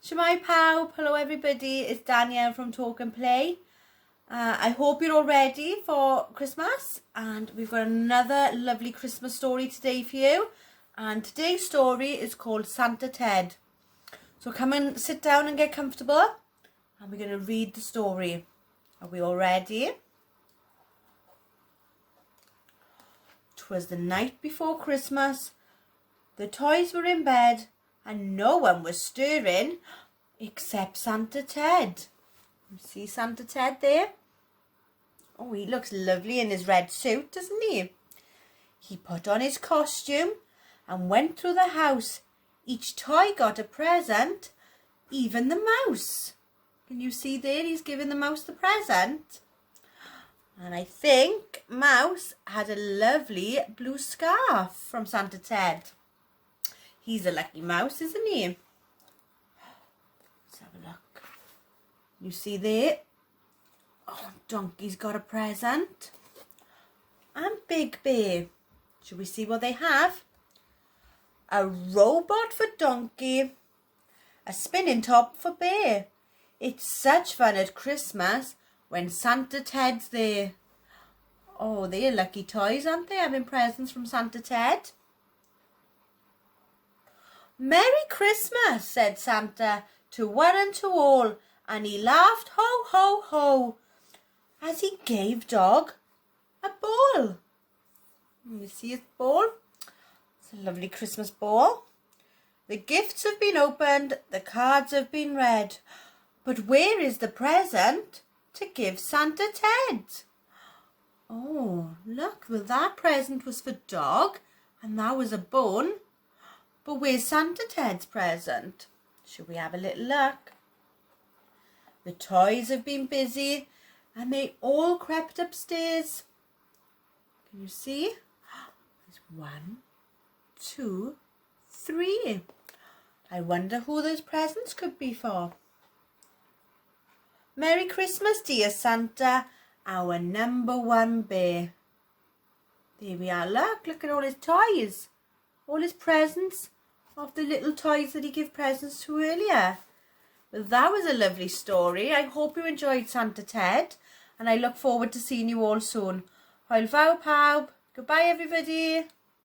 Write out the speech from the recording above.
Shemai pawb, hello everybody, it's Danielle from Talk and Play. I hope you're all ready for Christmas, and we've got another lovely Christmas story today for you. And today's story is called Santa Ted. So come and sit down and get comfortable, and we're going to read the story. Are we all ready? 'Twas the night before Christmas. The toys were in bed and no one was stirring except Santa Ted. You see Santa Ted there? Oh, he looks lovely in his red suit, doesn't he? He put on his costume and went through the house. Each toy got a present, even the mouse. Can you see there? He's giving the mouse the present. And I think Mouse had a lovely blue scarf from Santa Ted. He's a lucky mouse, isn't he? Let's have a look. You see there? Oh, Donkey's got a present. And Big Bear. Should we see what they have? A robot for Donkey. A spinning top for Bear. It's such fun at Christmas when Santa Ted's there. Oh, they're lucky toys, aren't they? Having presents from Santa Ted. Merry Christmas, said Santa to one and to all, and he laughed ho, ho, ho, as he gave Dog a ball. You see his ball? It's a lovely Christmas ball. The gifts have been opened, the cards have been read, but where is the present to give Santa Ted? Oh, look, well, that present was for Dog, and that was a bone. But where's Santa Ted's present? Should we have a little look? The toys have been busy and they all crept upstairs. Can you see? There's 1, 2, 3. I wonder who those presents could be for. Merry Christmas, dear Santa, our #1 bear. There we are. Look at all his toys. All his presents of the little toys that he gave presents to earlier. Well, that was a lovely story. I hope you enjoyed Santa Ted, and I look forward to seeing you all soon. Hwyl fawr pawb. Goodbye, everybody.